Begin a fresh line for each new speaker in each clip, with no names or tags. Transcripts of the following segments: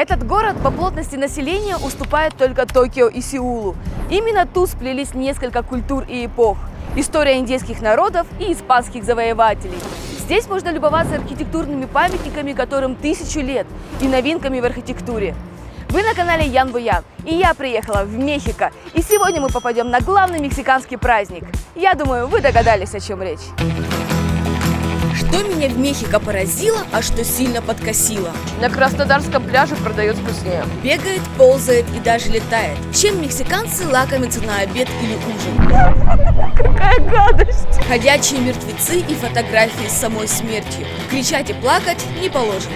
Этот город по плотности населения уступает только Токио и Сеулу. Именно тут сплелись несколько культур и эпох. История индейских народов и испанских завоевателей. Здесь можно любоваться архитектурными памятниками, которым 1000 лет, и новинками в архитектуре. Вы на канале Ян Буян, и я приехала в Мехико. И сегодня мы попадем на главный мексиканский праздник. Я думаю, вы догадались, о чем речь. Что меня в Мехико поразило, а что сильно подкосило?
На Краснодарском пляже продают вкуснее.
Бегает, ползает и даже летает. Чем мексиканцы лакомятся на обед или ужин?
Какая гадость!
Ходячие мертвецы и фотографии с самой смертью. Кричать и плакать не положено.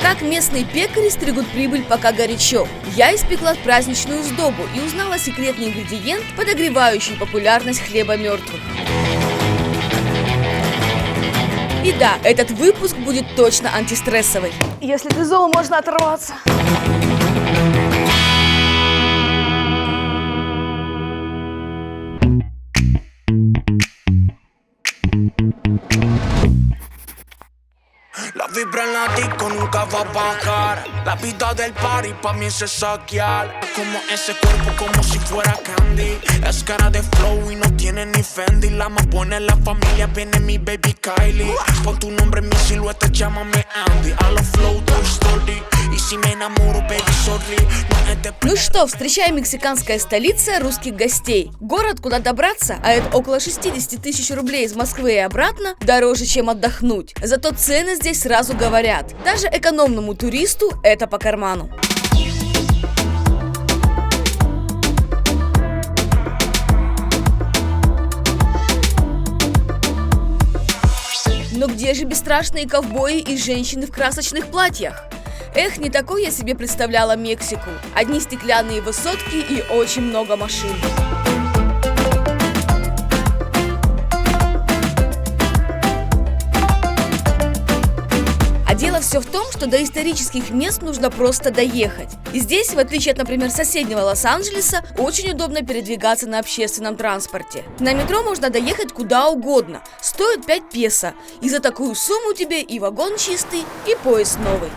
Как местные пекари стригут прибыль, пока горячо. Я испекла праздничную сдобу и узнала секретный ингредиент, подогревающий популярность хлеба мертвых. И да, этот выпуск будет точно антистрессовый.
Если ты зол, можно оторваться.
La vibra en la disco nunca va a bajar. La vida del party pa' mí es saquear. Como ese cuerpo como si fuera candy. Es cara de flow y no tiene ni Fendi. La más buena en la familia viene mi baby Kylie. Pon tu nombre en mi silueta, llámame Andy. A los flow, Toy Story. Y si me enamoro, baby, sorry. No es de...
Ну что, встречаем мексиканская столица русских гостей. Город, куда добраться, а это около 60 тысяч рублей из Москвы и обратно, дороже, чем отдохнуть. Зато цены здесь сразу говорят. Даже экономному туристу это по карману. Но где же бесстрашные ковбои и женщины в красочных платьях? Эх, не такой я себе представляла Мексику. Одни стеклянные высотки и очень много машин. А дело все в том, что до исторических мест нужно просто доехать. И здесь, в отличие от, например, соседнего Лос-Анджелеса, очень удобно передвигаться на общественном транспорте. На метро можно доехать куда угодно. Стоит 5 песо. И за такую сумму тебе и вагон чистый, и поезд новый.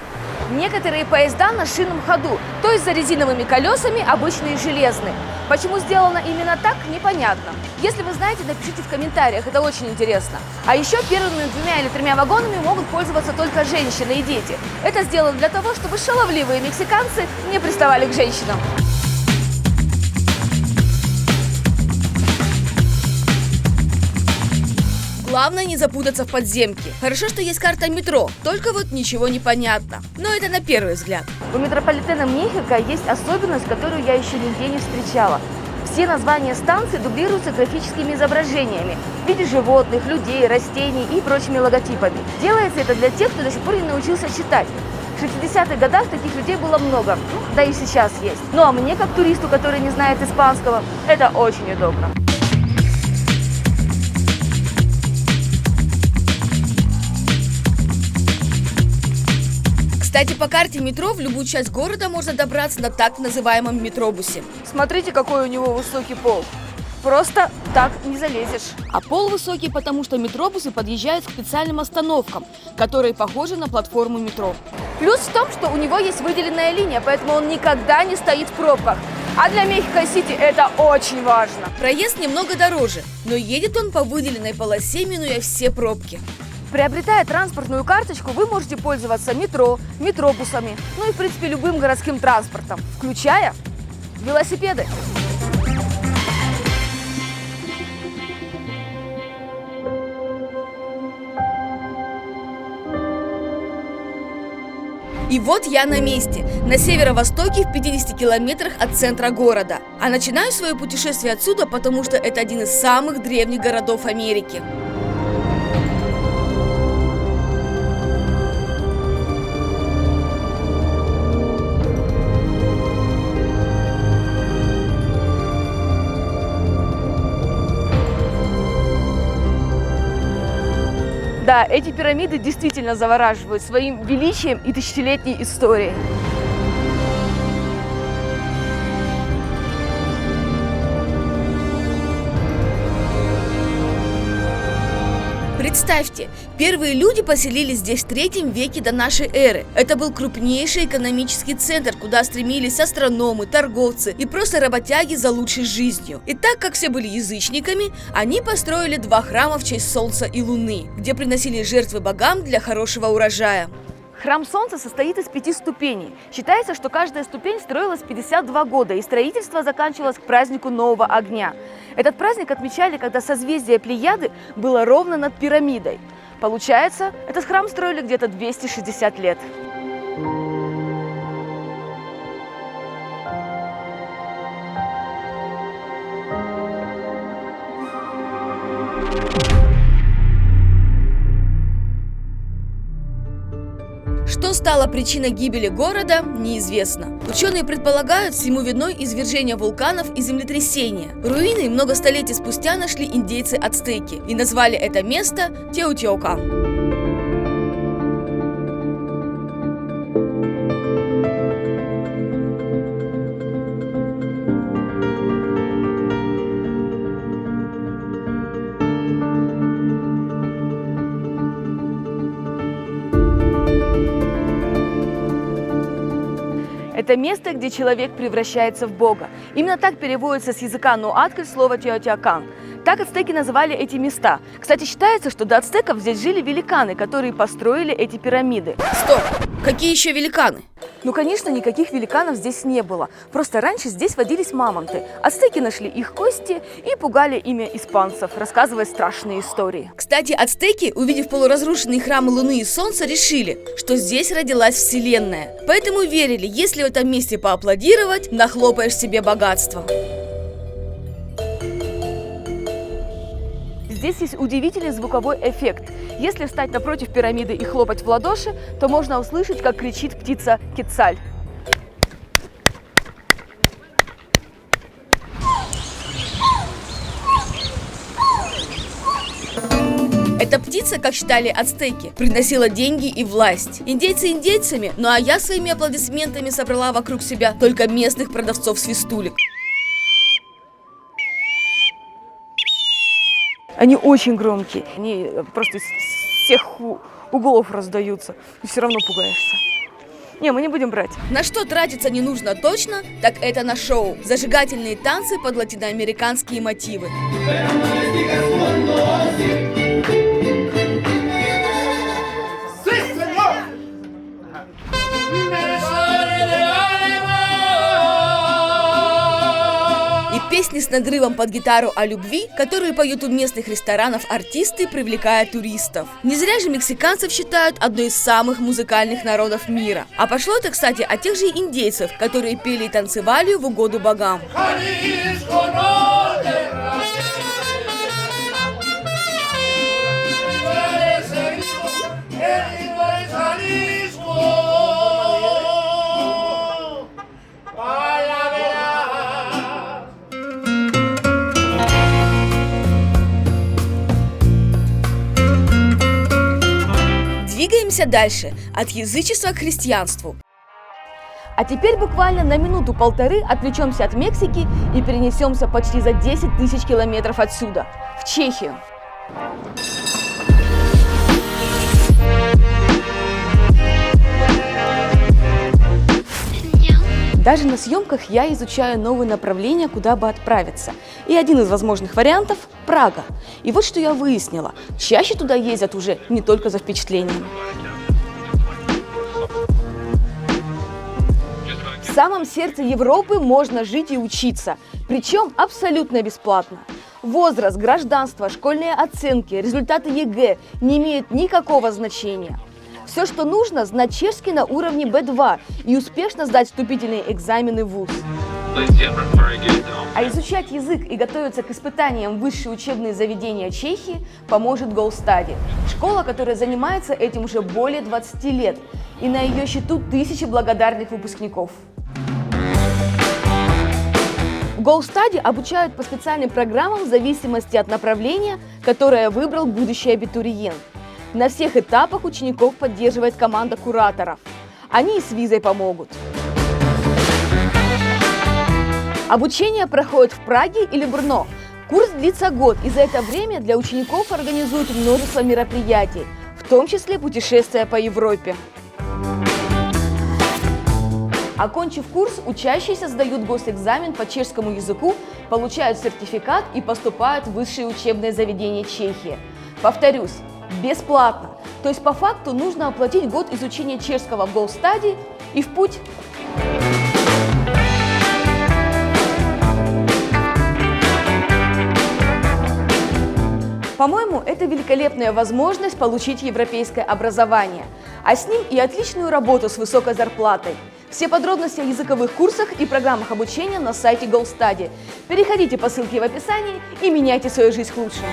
Некоторые поезда на шинном ходу, то есть за резиновыми колесами, обычные железные. Почему сделано именно так, непонятно. Если вы знаете, напишите в комментариях, это очень интересно. А еще первыми 2 или 3 вагонами могут пользоваться только женщины и дети. Это сделано для того, чтобы шаловливые мексиканцы не приставали к женщинам. Главное не запутаться в подземке. Хорошо, что есть карта метро, только вот ничего не понятно. Но это на первый взгляд. У метрополитена Мехико есть особенность, которую я еще нигде не встречала. Все названия станций дублируются графическими изображениями в виде животных, людей, растений и прочими логотипами. Делается это для тех, кто до сих пор не научился читать. В 60-х годах таких людей было много, да и сейчас есть. Ну а мне, как туристу, который не знает испанского, это очень удобно. Кстати, по карте метро в любую часть города можно добраться на так называемом метробусе.
Смотрите, какой у него высокий пол. Просто так не залезешь.
А пол высокий, потому что метробусы подъезжают к специальным остановкам, которые похожи на платформу метро. Плюс в том, что у него есть выделенная линия, поэтому он никогда не стоит в пробках.
А для Мехико-Сити это очень важно.
Проезд немного дороже, но едет он по выделенной полосе, минуя все пробки.
Приобретая транспортную карточку, вы можете пользоваться метро, метробусами, ну и, в принципе, любым городским транспортом, включая велосипеды.
И вот я на месте, на северо-востоке в 50 километрах от центра города. А начинаю свое путешествие отсюда, потому что это один из самых древних городов Америки.
Да, эти пирамиды действительно завораживают своим величием и тысячелетней историей.
Представьте, первые люди поселились здесь в 3 веке до нашей эры. Это был крупнейший экономический центр, куда стремились астрономы, торговцы и просто работяги за лучшей жизнью. И так как все были язычниками, они построили 2 храма в честь Солнца и Луны, где приносили жертвы богам для хорошего урожая.
Храм Солнца состоит из 5 ступеней. Считается, что каждая ступень строилась 52 года, и строительство заканчивалось к празднику Нового огня. Этот праздник отмечали, когда созвездие Плеяды было ровно над пирамидой. Получается, этот храм строили где-то 260 лет.
Что стало причиной гибели города, неизвестно. Ученые предполагают, всему виной извержение вулканов и землетрясения. Руины много столетий спустя нашли индейцы-ацтеки и назвали это место Теотиокан.
Это место, где человек превращается в Бога. Именно так переводится с языка нуаткаль слово Теотиокан. Так ацтеки называли эти места. Кстати, считается, что до ацтеков здесь жили великаны, которые построили эти пирамиды.
Стоп! Какие еще великаны?
Ну, конечно, никаких великанов здесь не было. Просто раньше здесь водились мамонты. Ацтеки нашли их кости и пугали ими испанцев, рассказывая страшные истории.
Кстати, ацтеки, увидев полуразрушенные храмы Луны и Солнца, решили, что здесь родилась Вселенная. Поэтому верили, если в этом месте поаплодировать, нахлопаешь себе богатство.
Здесь есть удивительный звуковой эффект. Если встать напротив пирамиды и хлопать в ладоши, то можно услышать, как кричит птица Кецаль.
Эта птица, как считали ацтеки, приносила деньги и власть. Индейцы индейцами, ну а я своими аплодисментами собрала вокруг себя только местных продавцов свистулек.
Они очень громкие, они просто из всех углов раздаются, и все равно пугаешься. Не, мы не будем брать.
На что тратиться не нужно точно, так это на шоу. Зажигательные танцы под латиноамериканские мотивы. Песни с надрывом под гитару о любви, которые поют у местных ресторанов артисты, привлекая туристов. Не зря же мексиканцев считают одной из самых музыкальных народов мира. А пошло это, кстати, от тех же индейцев, которые пели и танцевали в угоду богам. Двигаемся дальше, от язычества к христианству.
А теперь буквально на минуту-полторы отвлечемся от Мексики и перенесемся почти за 10 тысяч километров отсюда, в Чехию. Даже на съемках я изучаю новые направления, куда бы отправиться. И один из возможных вариантов – Прага. И вот что я выяснила. Чаще туда ездят уже не только за впечатлениями. В самом сердце Европы можно жить и учиться. Причем абсолютно бесплатно. Возраст, гражданство, школьные оценки, результаты ЕГЭ не имеют никакого значения. Все, что нужно, знать чешский на уровне B2 и успешно сдать вступительные экзамены в ВУЗ. А изучать язык и готовиться к испытаниям в высшие учебные заведения Чехии поможет GoStudy. Школа, которая занимается этим уже более 20 лет, и на ее счету тысячи благодарных выпускников. В GoStudy обучают по специальным программам в зависимости от направления, которое выбрал будущий абитуриент. На всех этапах учеников поддерживает команда кураторов. Они и с визой помогут. Обучение проходит в Праге или Брно. Курс длится год, и за это время для учеников организуют множество мероприятий, в том числе путешествия по Европе. Окончив курс, учащиеся сдают госэкзамен по чешскому языку, получают сертификат и поступают в высшие учебные заведения Чехии. Повторюсь, бесплатно. То есть по факту нужно оплатить год изучения чешского в GoStudy и в путь. По-моему, это великолепная возможность получить европейское образование, а с ним и отличную работу с высокой зарплатой. Все подробности о языковых курсах и программах обучения на сайте GoStudy. Переходите по ссылке в описании и меняйте свою жизнь к лучшему.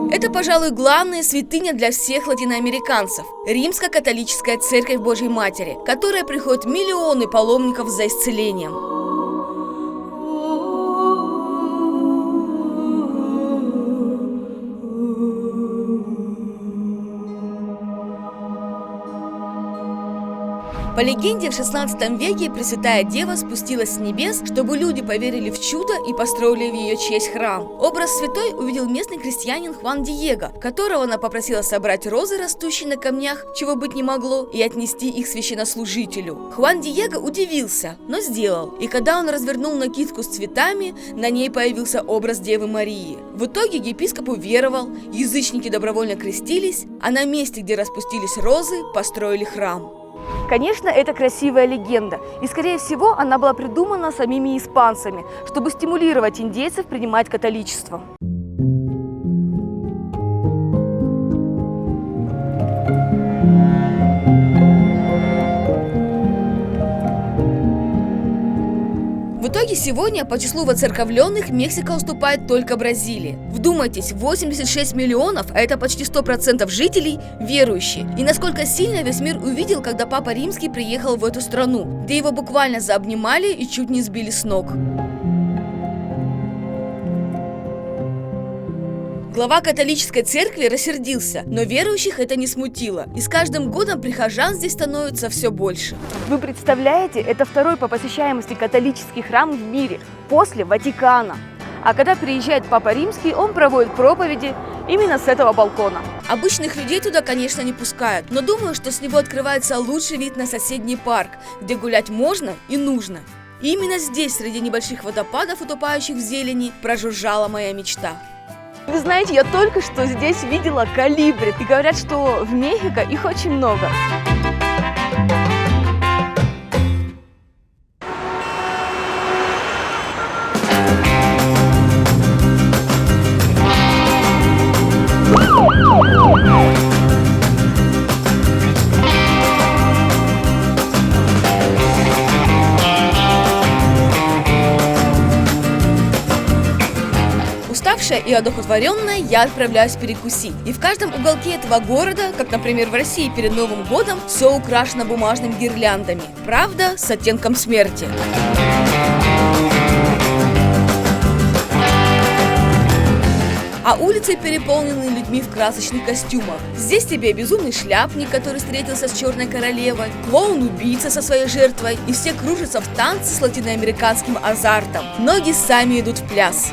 Это, пожалуй, главная святыня для всех латиноамериканцев – Римско-католическая церковь Божьей Матери, которая приходит миллионы паломников за исцелением. По легенде, в 16 веке Пресвятая Дева спустилась с небес, чтобы люди поверили в чудо и построили в ее честь храм. Образ святой увидел местный крестьянин Хуан Диего, которого она попросила собрать розы, растущие на камнях, чего быть не могло, и отнести их священнослужителю. Хуан Диего удивился, но сделал. И когда он развернул накидку с цветами, на ней появился образ Девы Марии. В итоге епископ уверовал, язычники добровольно крестились, а на месте, где распустились розы, построили храм.
Конечно, это красивая легенда, и, скорее всего, она была придумана самими испанцами, чтобы стимулировать индейцев принимать католичество.
В итоге сегодня по числу воцерковленных Мексика уступает только Бразилии. Вдумайтесь, 86 миллионов, а это почти 100% жителей, верующие. И насколько сильно весь мир увидел, когда Папа Римский приехал в эту страну, где его буквально заобнимали и чуть не сбили с ног. Глава католической церкви рассердился, но верующих это не смутило, и с каждым годом прихожан здесь становится все больше.
Вы представляете, это второй по посещаемости католический храм в мире, после Ватикана. А когда приезжает Папа Римский, он проводит проповеди именно с этого балкона.
Обычных людей туда, конечно, не пускают, но думаю, что с него открывается лучший вид на соседний парк, где гулять можно и нужно. И именно здесь, среди небольших водопадов, утопающих в зелени, прожужжала моя мечта.
Вы знаете, я только что здесь видела колибри, и говорят, что в Мехико их очень много.
Уставшая и одухотворенная, я отправляюсь перекусить. И в каждом уголке этого города, как, например, в России перед Новым годом, все украшено бумажными гирляндами. Правда, с оттенком смерти. А улицы переполнены людьми в красочных костюмах. Здесь тебе безумный шляпник, который встретился с черной королевой, клоун-убийца со своей жертвой, и все кружатся в танце с латиноамериканским азартом. Ноги сами идут в пляс.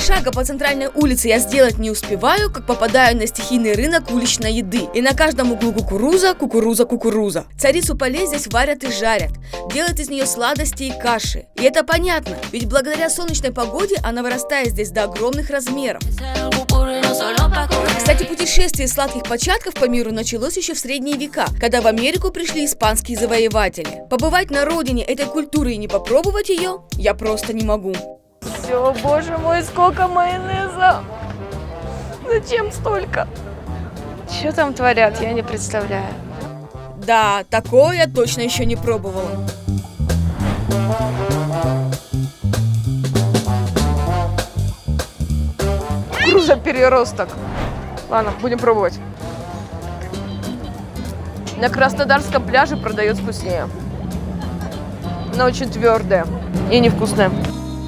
Шага по центральной улице я сделать не успеваю, как попадаю на стихийный рынок уличной еды. И на каждом углу кукуруза, кукуруза, кукуруза. Царицу полей здесь варят и жарят, делают из нее сладости и каши. И это понятно, ведь благодаря солнечной погоде она вырастает здесь до огромных размеров. Кстати, путешествие сладких початков по миру началось еще в средние века, когда в Америку пришли испанские завоеватели. Побывать на родине этой культуры и не попробовать ее я просто не могу.
все, боже мой, сколько майонеза. Зачем столько? Что там творят, я не представляю.
Да, такое я точно еще не пробовала.
Кукуруза переросток. Ладно, будем пробовать. На Краснодарском пляже продают вкуснее. Но очень твердая и невкусная.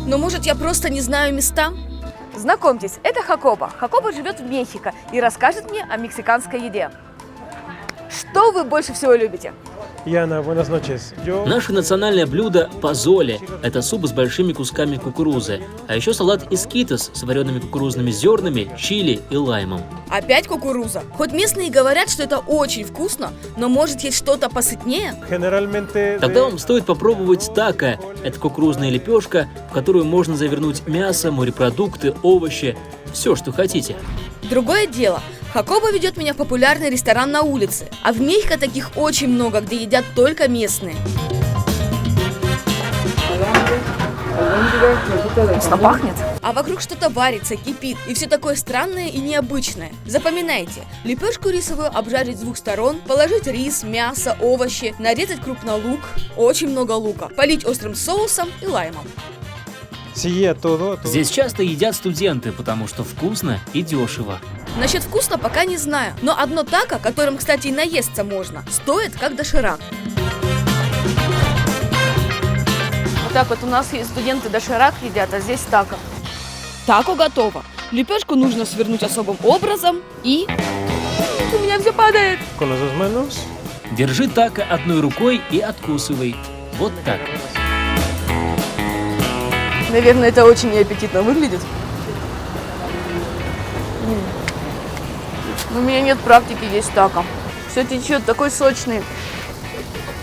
Но может я просто не знаю места?
Знакомьтесь, это Хакоба. Хакоба живет в Мехико и расскажет мне о мексиканской еде. Что вы больше всего любите?
Яна, buenas noches.
Наше национальное блюдо – позоле. Это суп с большими кусками кукурузы. А еще салат эскитос с вареными кукурузными зернами, чили и лаймом.
Опять кукуруза. Хоть местные говорят, что это очень вкусно, но может есть что-то посытнее?
Generalmente
Тогда вам стоит попробовать тако. Это кукурузная лепешка, в которую можно завернуть мясо, морепродукты, овощи, все, что хотите.
Другое дело. Хакоба ведет меня в популярный ресторан на улице, а в Мехико таких очень много, где едят только местные.
Вкусно пахнет.
А вокруг что-то варится, кипит, и все такое странное и необычное. Запоминайте, лепешку рисовую обжарить с двух сторон, положить рис, мясо, овощи, нарезать крупно лук, очень много лука, полить острым соусом и лаймом.
sí, a todo.
Здесь часто едят студенты, потому что вкусно и дешево.
Насчет вкусно пока не знаю, но одно тако, которым, кстати, и наесться можно, стоит как доширак.
Вот так вот у нас есть студенты доширак едят, а здесь тако.
Тако готово. Лепешку нужно свернуть особым образом и...
У меня все падает.
Con las dos manos.
Держи тако одной рукой и откусывай. Вот так.
Наверное, это очень неаппетитно выглядит. У меня нет практики есть тако. Все течет, такой сочный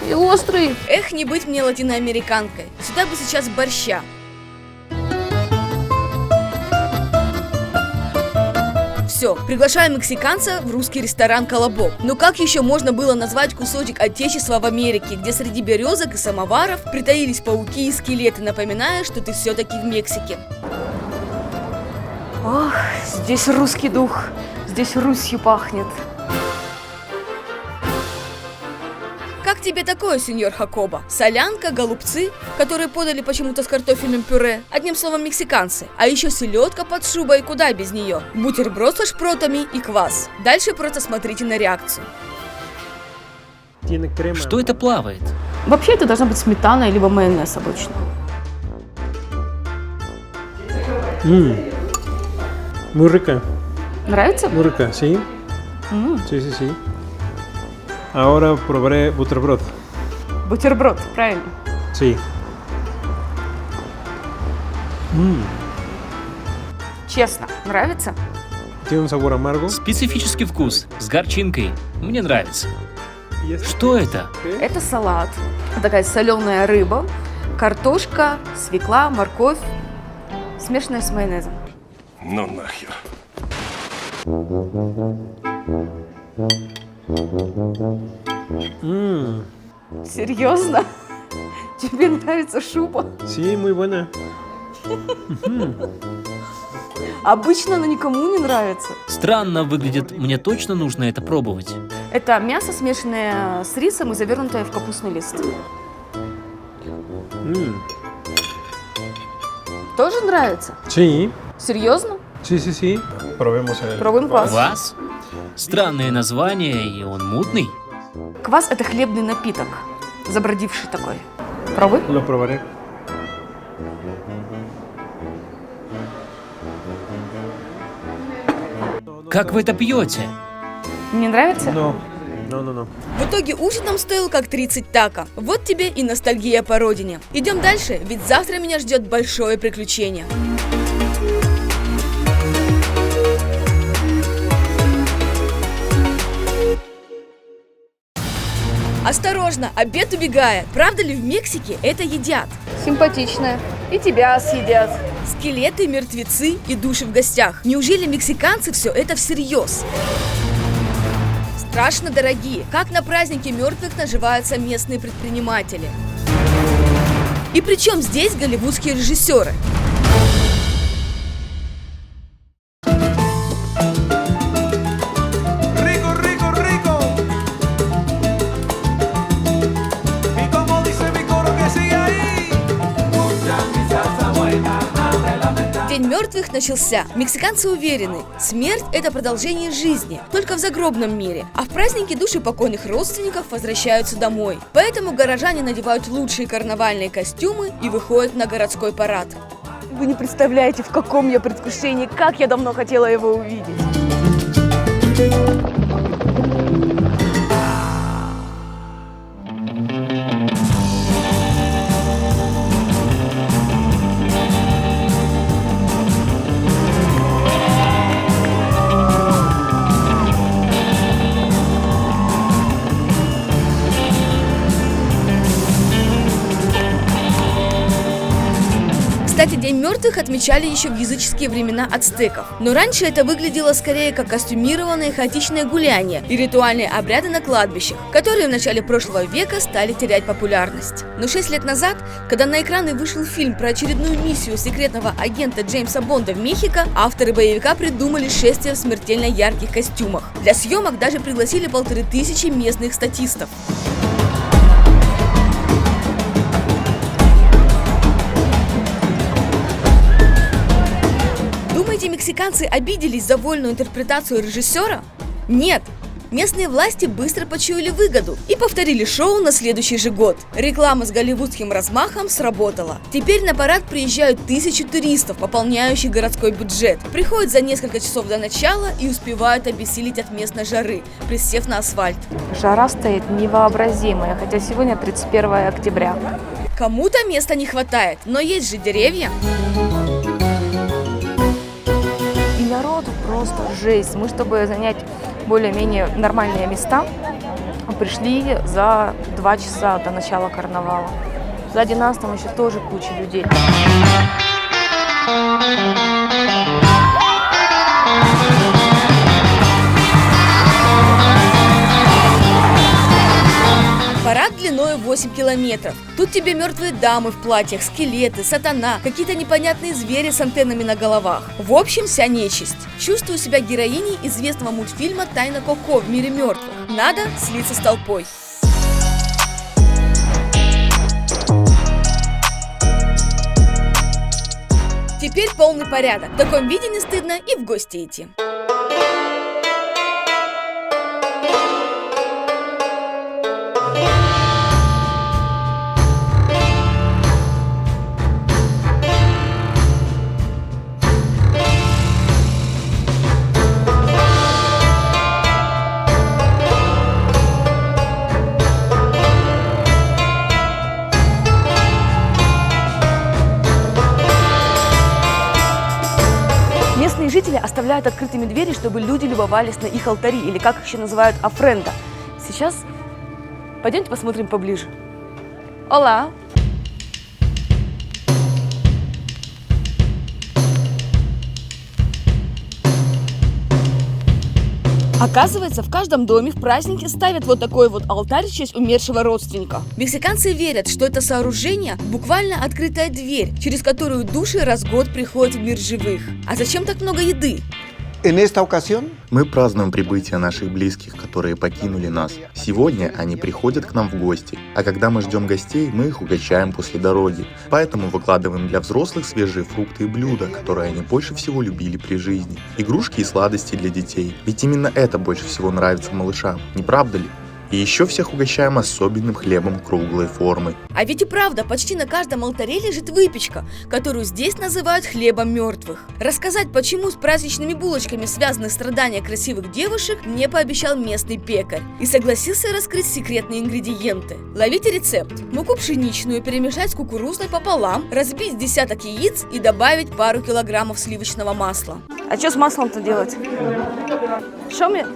и острый.
Эх, не быть мне латиноамериканкой. Сюда бы сейчас борща. Все, приглашаем мексиканца в русский ресторан «Колобок». Но как еще можно было назвать кусочек отечества в Америке, где среди березок и самоваров притаились пауки и скелеты, напоминая, что ты все-таки в Мексике?
Ох, здесь русский дух, здесь Русью пахнет.
Как тебе такое, сеньор Хакоба? Солянка, голубцы, которые подали почему-то с картофельным пюре, одним словом мексиканцы. А еще селедка под шубой, куда без нее. Бутерброд со шпротами и квас. Дальше просто смотрите на реакцию.
Tiene crema.
Что это плавает?
Вообще это должна быть сметана либо майонез обычно.
Muy rica,
Нравится?
muy rica, ¿sí? Sí, sí, sí. Ahora probaré buterbrot.
Бутерброд, правильно.
Sí.
Честно, нравится?
Tiene un sabor amargo.
Специфический вкус, с горчинкой. Мне нравится.
Y es-
Что это?
Это салат. Такая соленая рыба, картошка, свекла, морковь, смешанная с майонезом.
Ну нахер.
Серьезно? Тебе нравится шуба?
Sí, muy buena.
Обычно она никому не нравится.
Странно выглядит, мне точно нужно это пробовать.
Это мясо, смешанное с рисом и завернутое в капустный лист. Тоже нравится?
Sí,
Серьезно?
sí, sí, sí. Probemos el
Пробуем квас.
Квас? Странное название, и он мутный.
Квас – это хлебный напиток, забродивший такой. Пробуй.
Lo probaré.
Как вы это пьете?
Не нравится?
No, no, no, no.
В итоге ужин нам стоил как 30 тако. Вот тебе и ностальгия по родине. Идем дальше, ведь завтра меня ждет большое приключение. Осторожно, обед убегает. Правда ли в Мексике это едят?
Симпатичная. И тебя съедят.
Скелеты, мертвецы и души в гостях. Неужели мексиканцы все это всерьез? Страшно дорогие. Как на празднике мертвых наживаются местные предприниматели. И причем здесь голливудские режиссеры? День мертвых начался. Мексиканцы уверены, смерть – это продолжение жизни, только в загробном мире. А в праздники души покойных родственников возвращаются домой. Поэтому горожане надевают лучшие карнавальные костюмы и выходят на городской парад.
Вы не представляете, в каком я предвкушении, как я давно хотела его увидеть.
Кстати, День мертвых отмечали еще в языческие времена ацтеков. Но раньше это выглядело скорее как костюмированное хаотичное гуляние и ритуальные обряды на кладбищах, которые в начале прошлого века стали терять популярность. Но 6 лет назад, когда на экраны вышел фильм про очередную миссию секретного агента Джеймса Бонда в Мехико, авторы боевика придумали шествие в смертельно ярких костюмах. Для съемок даже пригласили 1500 местных статистов. Думаете, мексиканцы обиделись за вольную интерпретацию режиссера? Нет! Местные власти быстро почуяли выгоду и повторили шоу на следующий же год. Реклама с голливудским размахом сработала. Теперь на парад приезжают 1000 туристов, пополняющих городской бюджет. Приходят за несколько часов до начала и успевают обессилить от местной жары, присев на асфальт.
Жара стоит невообразимая, хотя сегодня 31 октября.
Кому-то места не хватает, но есть же деревья.
И народу просто жесть. Мы, чтобы занять более-менее нормальные места, пришли за 2 часа до начала карнавала. Сзади нас там еще тоже куча людей.
Парад длиной 8 километров. Тут тебе мертвые дамы в платьях, скелеты, сатана, какие-то непонятные звери с антеннами на головах. В общем, вся нечисть. Чувствую себя героиней известного мультфильма «Тайна Коко» в мире мертвых. Надо слиться с толпой. Теперь полный порядок. В таком виде не стыдно и в гости идти.
Местные жители оставляют открытыми двери, чтобы люди любовались на их алтари, или как их еще называют, офренда. Сейчас пойдемте посмотрим поближе. Ола! Оказывается, в каждом доме в праздники ставят вот такой вот алтарь в честь умершего родственника.
Мексиканцы верят, что это сооружение буквально открытая дверь, через которую души раз в год приходят в мир живых. А зачем так много еды?
Мы празднуем прибытие наших близких, которые покинули нас. Сегодня они приходят к нам в гости, а когда мы ждем гостей, мы их угощаем после дороги. Поэтому выкладываем для взрослых свежие фрукты и блюда, которые они больше всего любили при жизни. Игрушки и сладости для детей. Ведь именно это больше всего нравится малышам, не правда ли? И еще всех угощаем особенным хлебом круглой формы.
А ведь и правда, почти на каждом алтаре лежит выпечка, которую здесь называют хлебом мертвых. Рассказать, почему с праздничными булочками связаны страдания красивых девушек, мне пообещал местный пекарь. И согласился раскрыть секретные ингредиенты. Ловите рецепт. Муку пшеничную перемешать с кукурузной пополам, разбить десяток яиц и добавить пару килограммов сливочного масла.
А что с маслом-то делать? Что мне?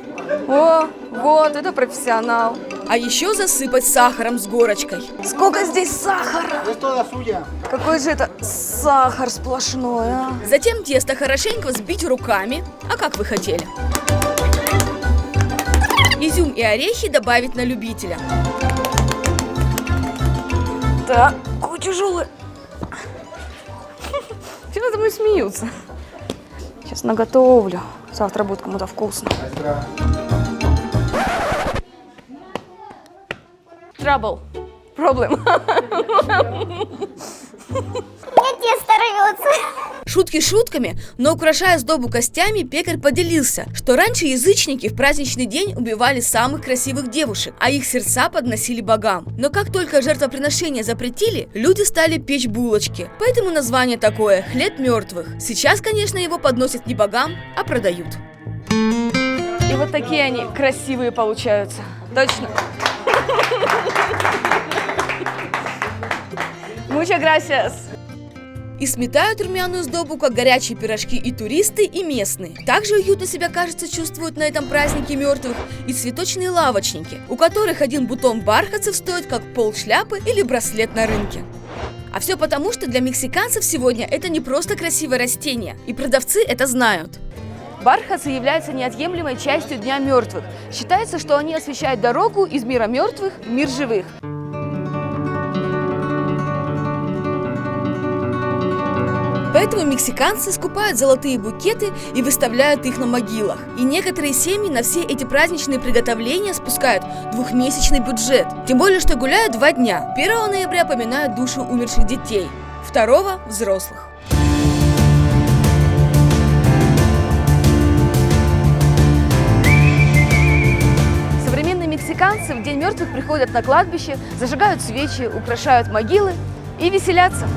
О, вот, это профессионал.
А еще засыпать сахаром с горочкой.
Сколько здесь сахара? Какой же это сахар сплошной, а?
Затем тесто хорошенько взбить руками. А как вы хотели? Изюм и орехи добавить на любителя.
Так, такой тяжелый. Все надо мной смеются. Сейчас наготовлю. Завтра будет кому-то вкусно. Trouble. Problem.
Шутки шутками, но украшая сдобу костями, пекарь поделился, что раньше язычники в праздничный день убивали самых красивых девушек, а их сердца подносили богам. Но как только жертвоприношения запретили, люди стали печь булочки. Поэтому название такое – хлеб мертвых. Сейчас, конечно, его подносят не богам, а продают.
И вот такие они красивые получаются. Точно. Muchas gracias.
И сметают румяную сдобу, как горячие пирожки, и туристы, и местные. Также уютно себя, кажется, чувствуют на этом празднике мертвых и цветочные лавочники, у которых один бутон бархатцев стоит как полшляпы или браслет на рынке. А все потому, что для мексиканцев сегодня это не просто красивое растение, и продавцы это знают.
Бархатцы являются неотъемлемой частью Дня мертвых. Считается, что они освещают дорогу из мира мертвых в мир живых.
Поэтому мексиканцы скупают золотые букеты и выставляют их на могилах. И некоторые семьи на все эти праздничные приготовления спускают двухмесячный бюджет. Тем более, что гуляют 2 дня. 1 ноября поминают души умерших детей, 2 – взрослых.
Современные мексиканцы в День мертвых приходят на кладбище, зажигают свечи, украшают могилы и веселятся.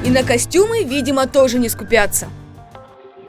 И на костюмы, видимо, тоже не скупятся.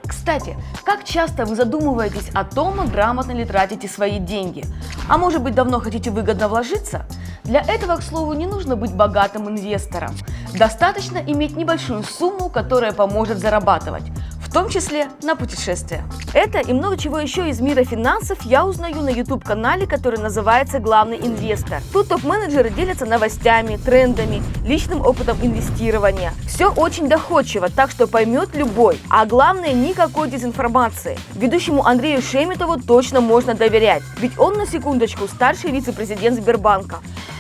Кстати, как часто вы задумываетесь о том, грамотно ли тратите свои деньги? А может быть, давно хотите выгодно вложиться? Для этого, к слову, не нужно быть богатым инвестором. Достаточно иметь небольшую сумму, которая поможет зарабатывать, в том числе на путешествия. Это и много чего еще из мира финансов я узнаю на YouTube-канале, который называется «Главный инвестор». Тут топ-менеджеры делятся новостями, трендами, личным опытом инвестирования. Все очень доходчиво, так что поймет любой. А главное, никакой дезинформации. Ведущему Андрею Шеметову точно можно доверять, ведь он, на секундочку, старший вице-президент Сбербанка.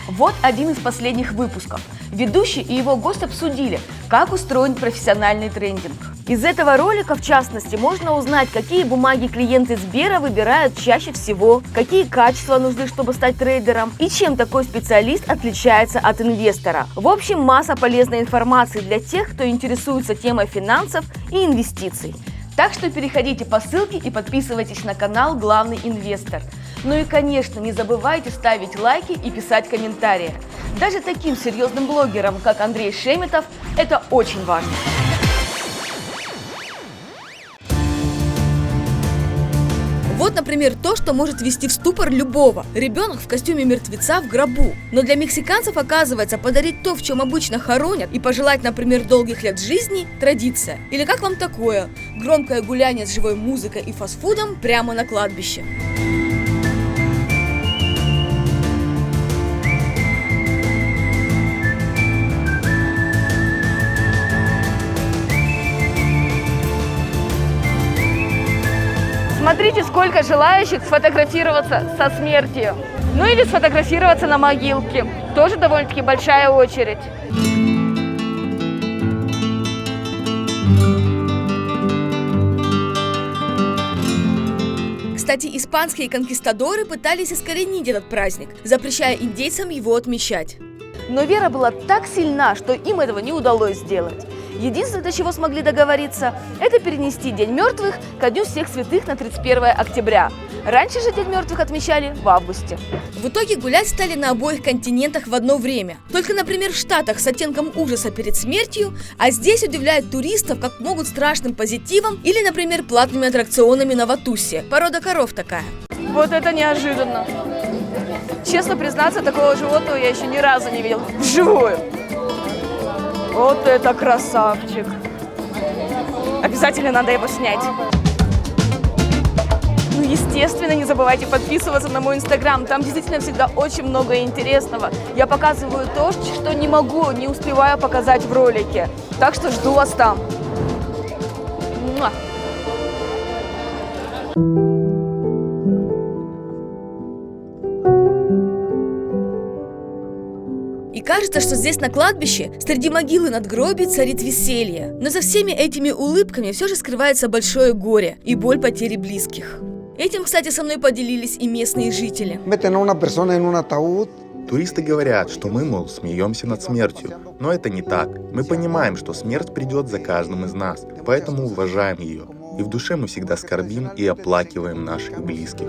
Вот один из последних выпусков. Ведущий и его гость обсудили, как устроен профессиональный трейдинг. Из этого ролика, в частности, можно узнать, какие бумаги клиенты Сбера выбирают чаще всего, какие качества нужны, чтобы стать трейдером, и чем такой специалист отличается от инвестора. В общем, масса полезной информации для тех, кто интересуется темой финансов и инвестиций. Так что переходите по ссылке и подписывайтесь на канал «Главный инвестор». Ну и, конечно, не забывайте ставить лайки и писать комментарии. Даже таким серьезным блогерам, как Андрей Шеметов, это очень важно.
Вот, например, то, что может ввести в ступор любого. Ребенок в костюме мертвеца в гробу. Но для мексиканцев, оказывается, подарить то, в чем обычно хоронят, и пожелать, например, долгих лет жизни – традиция. Или как вам такое? Громкое гуляние с живой музыкой и фастфудом прямо на кладбище.
Смотрите, сколько желающих сфотографироваться со смертью. Ну или сфотографироваться на могилке. Тоже довольно-таки большая очередь.
Кстати, испанские конкистадоры пытались искоренить этот праздник, запрещая индейцам его отмечать.
Но вера была так сильна, что им этого не удалось сделать. Единственное, до чего смогли договориться, это перенести День мертвых ко Дню всех святых на 31 октября. Раньше же День мертвых отмечали в августе.
В итоге гулять стали на обоих континентах в одно время. Только, например, в Штатах с оттенком ужаса перед смертью, а здесь удивляют туристов как могут страшным позитивом или, например, платными аттракционами на Ватусе. Порода коров такая.
Вот это неожиданно. Честно признаться, такого животного я еще ни разу не видел вживую. Вот это красавчик. Обязательно надо его снять. Ну, естественно, не забывайте подписываться на мой инстаграм. Там действительно всегда очень много интересного. Я показываю то, что не могу, не успеваю показать в ролике. Так что жду вас там. Муа.
кажется, что здесь на кладбище, среди могил и надгробий царит веселье. Но за всеми этими улыбками все же скрывается большое горе и боль потери близких. Этим, кстати, со мной поделились и местные жители.
Туристы говорят, что мы, мол, смеемся над смертью. Но это не так. Мы понимаем, что смерть придет за каждым из нас, поэтому уважаем ее. И в душе мы всегда скорбим и оплакиваем наших близких.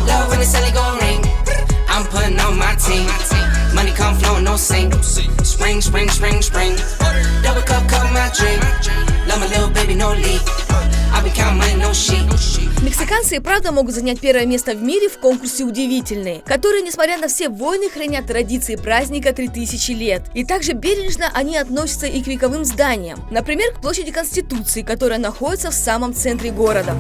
Love when it's only gon' ring. I'm putting on my team. Money come flowing, no sink. Spring, spring, spring, spring. Double cup, cup my drink. Love my little baby, no leak. I be counting money, no sheep.
Мексиканцы и правда могут занять первое место в мире в конкурсе «Удивительные», которые, несмотря на все войны, хранят традиции праздника 3000 лет. И также бережно они относятся и к вековым зданиям. Например, к площади Конституции, которая находится в самом центре города.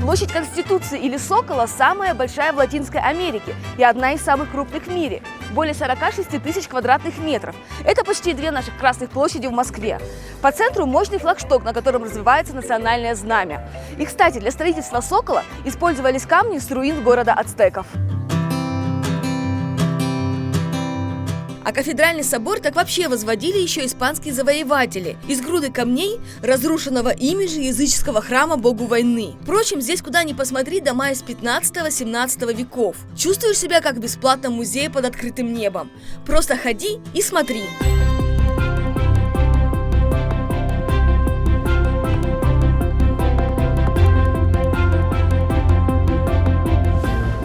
Площадь Конституции или Сокола самая большая в Латинской Америке и одна из самых крупных в мире. Более 46 тысяч квадратных метров. Это почти 2 наших красных площади в Москве. По центру мощный флагшток, на котором развивается национальное знамя. И, кстати, для строительства Сокола использовались камни с руин города ацтеков.
А кафедральный собор так вообще возводили еще испанские завоеватели из груды камней, разрушенного ими же языческого храма богу войны. Впрочем, здесь куда ни посмотри, дома из 15-17 веков. Чувствуешь себя как в бесплатном музее под открытым небом. Просто ходи и смотри.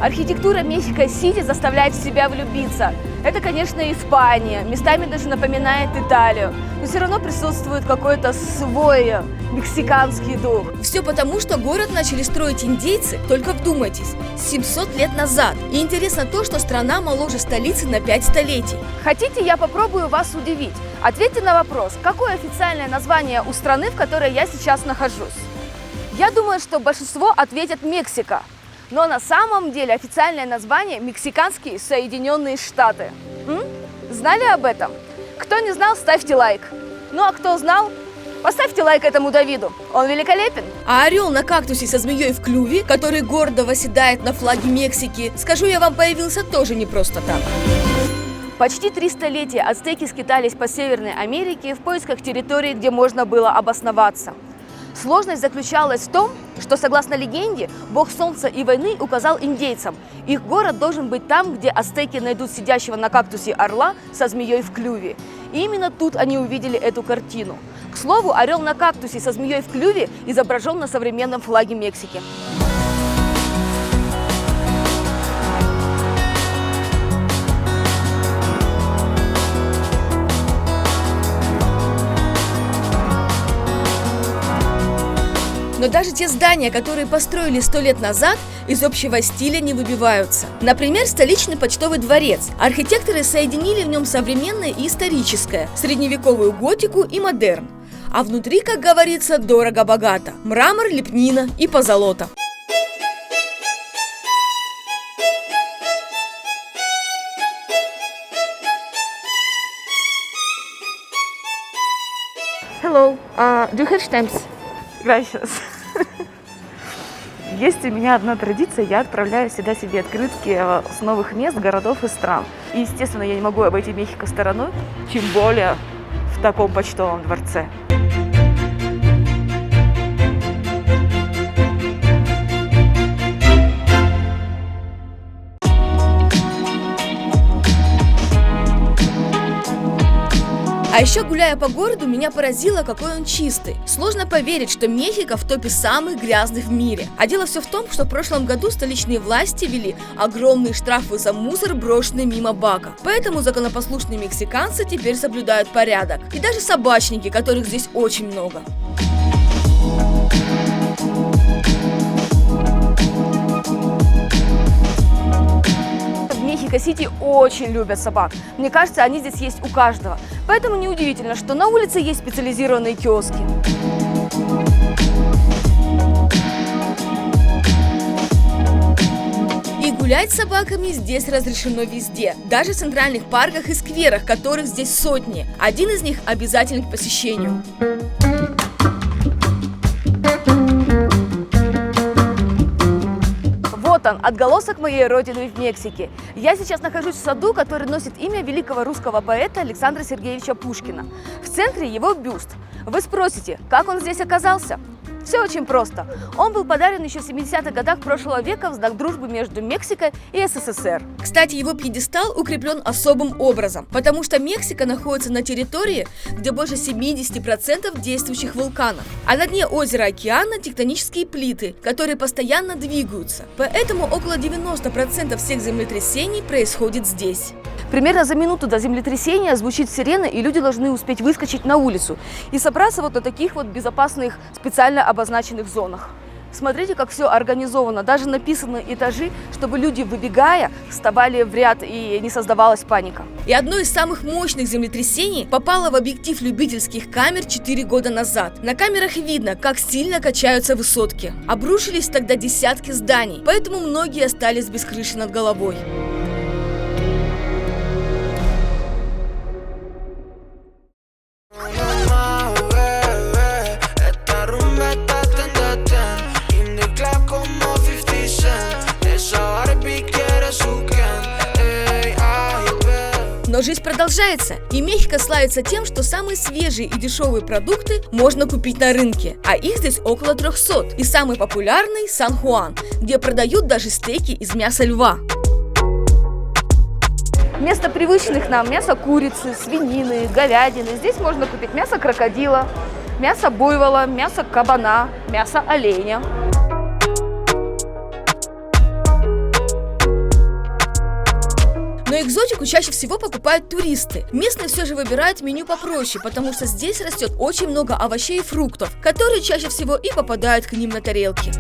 Архитектура Мехико-Сити заставляет в себя влюбиться. Это, конечно, Испания, местами даже напоминает Италию, но все равно присутствует какой-то свой мексиканский дух.
Все потому, что город начали строить индейцы, только вдумайтесь, 700 лет назад. И интересно то, что страна моложе столицы на 5 столетий.
Хотите, я попробую вас удивить? Ответьте на вопрос, какое официальное название у страны, в которой я сейчас нахожусь? Я думаю, что большинство ответят Мексика. Но на самом деле официальное название – Мексиканские Соединенные Штаты. Знали об этом? Кто не знал, ставьте лайк. Ну а кто знал, поставьте лайк этому Давиду. Он великолепен.
А орел на кактусе со змеей в клюве, который гордо восседает на флаге Мексики, скажу я вам, появился тоже не просто так.
Почти 3 столетия ацтеки скитались по Северной Америке в поисках территории, где можно было обосноваться. Сложность заключалась в том, что, согласно легенде, бог солнца и войны указал индейцам, их город должен быть там, где ацтеки найдут сидящего на кактусе орла со змеей в клюве. И именно тут они увидели эту картину. К слову, орел на кактусе со змеей в клюве изображен на современном флаге Мексики.
Но даже те здания, которые построили 100 лет назад, из общего стиля не выбиваются. Например, столичный почтовый дворец. Архитекторы соединили в нем современное и историческое, средневековую готику и модерн. А внутри, как говорится, дорого-богато. Мрамор, лепнина и позолота.
Hello, do you have stamps? Gracias. Есть у меня одна традиция, я отправляю всегда себе открытки с новых мест, городов и стран. И, естественно, я не могу обойти Мехико стороной, тем более в таком почтовом дворце.
А еще, гуляя по городу, меня поразило, какой он чистый. Сложно поверить, что Мехико в топе самых грязных в мире. А дело все в том, что в прошлом году столичные власти ввели огромные штрафы за мусор, брошенный мимо бака. Поэтому законопослушные мексиканцы теперь соблюдают порядок. И даже собачники, которых здесь очень много.
Мексико-Сити очень любят собак. Мне кажется, они здесь есть у каждого. Поэтому неудивительно, что на улице есть специализированные киоски.
И гулять с собаками здесь разрешено везде, даже в центральных парках и скверах, которых здесь сотни. Один из них обязателен к посещению.
Вот он, отголосок моей родины в Мексике. Я сейчас нахожусь в саду, который носит имя великого русского поэта Александра Сергеевича Пушкина. В центре его бюст. Вы спросите, как он здесь оказался? Все очень просто. Он был подарен еще в 70-х годах прошлого века в знак дружбы между Мексикой и СССР.
Кстати, его пьедестал укреплен особым образом, потому что Мексика находится на территории, где больше 70% действующих вулканов, а на дне озера океана тектонические плиты, которые постоянно двигаются. Поэтому около 90% всех землетрясений происходит здесь.
Примерно за минуту до землетрясения звучит сирена, и люди должны успеть выскочить на улицу и собраться вот на таких вот безопасных, специально обозначенных зонах. Смотрите, как все организовано. Даже написаны этажи, чтобы люди, выбегая, вставали в ряд и не создавалась паника.
И одно из самых мощных землетрясений попало в объектив любительских камер 4 года назад. На камерах видно, как сильно качаются высотки. Обрушились тогда десятки зданий, поэтому многие остались без крыши над головой. Но жизнь продолжается, и Мехико славится тем, что самые свежие и дешевые продукты можно купить на рынке, а их здесь около 300. И самый популярный – Сан-Хуан, где продают даже стейки из мяса льва.
Вместо привычных нам мяса курицы, свинины, говядины, здесь можно купить мясо крокодила, мясо буйвола, мясо кабана, мясо оленя.
Но экзотику чаще всего покупают туристы. Местные все же выбирают меню попроще, потому что здесь растет очень много овощей и фруктов, которые чаще всего и попадают к ним на тарелки.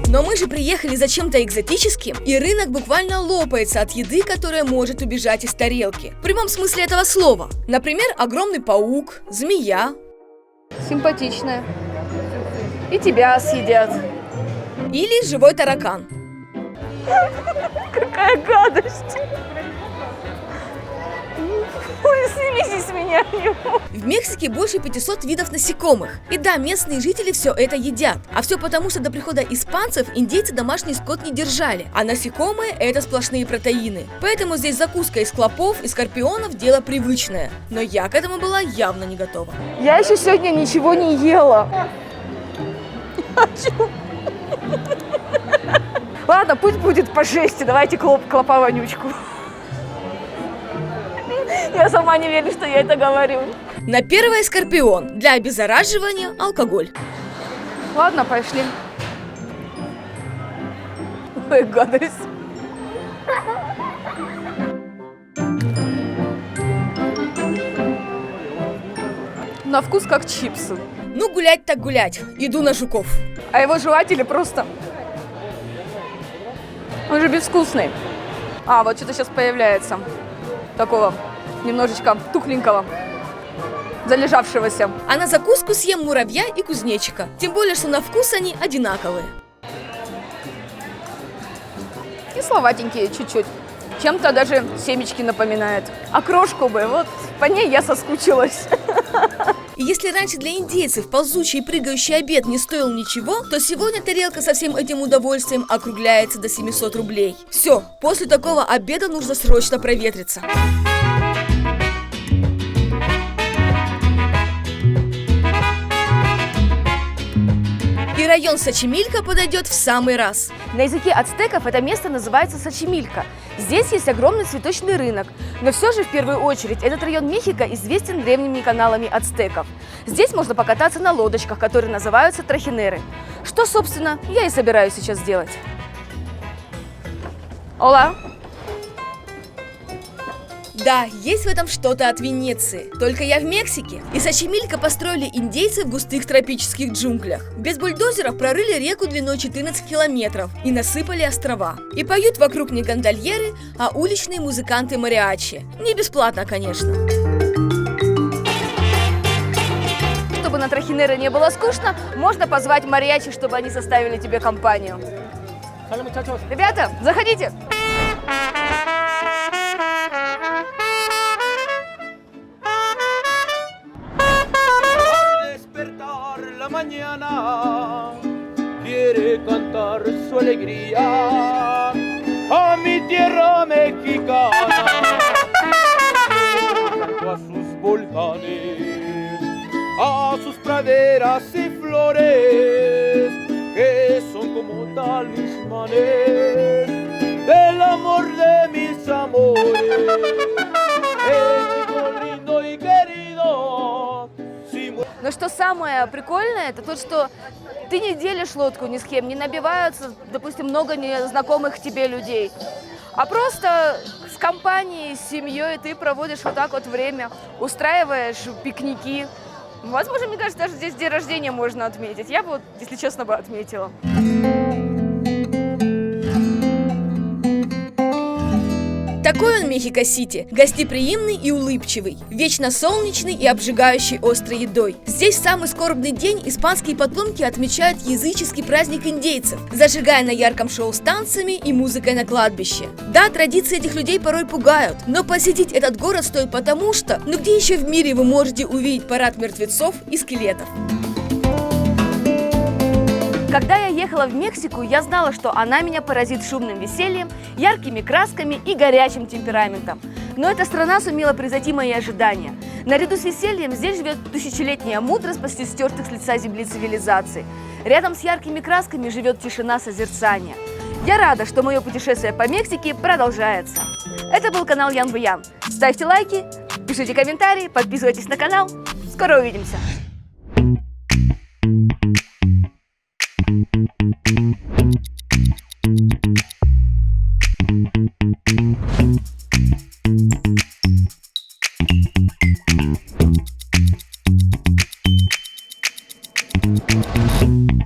Но мы же приехали за чем-то экзотическим, и рынок буквально лопается от еды, которая может убежать из тарелки. В прямом смысле этого слова. Например, огромный паук, змея.
Симпатичная. И тебя съедят.
Или живой таракан.
Какая гадость! Ой, снимите с меня его!
В Мексике больше 500 видов насекомых. И да, местные жители все это едят. А все потому, что до прихода испанцев индейцы домашний скот не держали. А насекомые – это сплошные протеины. Поэтому здесь закуска из клопов и скорпионов – дело привычное. Но я к этому была явно не готова.
Я еще сегодня ничего не ела. Ладно, пусть будет по жести. Давайте клопа-вонючку. Я сама не верю, что я это говорю.
На первое скорпион. Для обеззараживания алкоголь.
Ладно, пошли. Ой, гадость. На вкус как чипсы.
Ну, гулять так гулять. Иду на жуков.
А его жевать или просто? Он же безвкусный. А, вот что-то сейчас появляется. Такого немножечко тухленького, залежавшегося.
А на закуску съем муравья и кузнечика. Тем более, что на вкус они одинаковые.
Кисловатенькие чуть-чуть. Чем-то даже семечки напоминает. А крошку бы, вот по ней я соскучилась.
И если раньше для индейцев ползучий и прыгающий обед не стоил ничего, то сегодня тарелка со всем этим удовольствием округляется до 700 рублей. Все, после такого обеда нужно срочно проветриться. И район Сочимилька подойдет в самый раз.
На языке ацтеков это место называется Сочимилька. Здесь есть огромный цветочный рынок. Но все же, в первую очередь, этот район Мехико известен древними каналами ацтеков. Здесь можно покататься на лодочках, которые называются трахинеры. Что, собственно, я и собираюсь сейчас сделать. Ола!
Да, есть в этом что-то от Венеции. Только я в Мексике. И Сочемилько построили индейцы в густых тропических джунглях. Без бульдозеров прорыли реку длиной 14 километров и насыпали острова. И поют вокруг не гондольеры, а уличные музыканты мариачи. Не бесплатно, конечно.
Чтобы на Трахинеро не было скучно, можно позвать мариачи, чтобы они составили тебе компанию. Ребята, заходите!
La mañana quiere cantar su alegría a mi tierra mexicana, junto a sus volcanes, a sus praderas y flores que son como talismanes del amor de mis amores. México lindo y querido.
Но что самое прикольное, это то, что ты не делишь лодку ни с кем, не набиваются, допустим, много незнакомых тебе людей, а просто с компанией, с семьей ты проводишь вот так вот время, устраиваешь пикники. Возможно, мне кажется, даже здесь день рождения можно отметить. Я бы, вот, если честно, бы отметила.
Такой он Мехико-Сити, гостеприимный и улыбчивый, вечно солнечный и обжигающий острой едой. Здесь в самый скорбный день испанские потомки отмечают языческий праздник индейцев, зажигая на ярком шоу с танцами и музыкой на кладбище. Да, традиции этих людей порой пугают, но посетить этот город стоит потому что, где еще в мире вы можете увидеть парад мертвецов и скелетов?
Когда я ехала в Мексику, я знала, что она меня поразит шумным весельем, яркими красками и горячим темпераментом. Но эта страна сумела превзойти мои ожидания. Наряду с весельем здесь живет тысячелетняя мудрость почти стертых с лица земли цивилизаций. Рядом с яркими красками живет тишина созерцания. Я рада, что мое путешествие по Мексике продолжается. Это был канал Ян Буян. Ставьте лайки, пишите комментарии, подписывайтесь на канал. Скоро увидимся!
Thank you.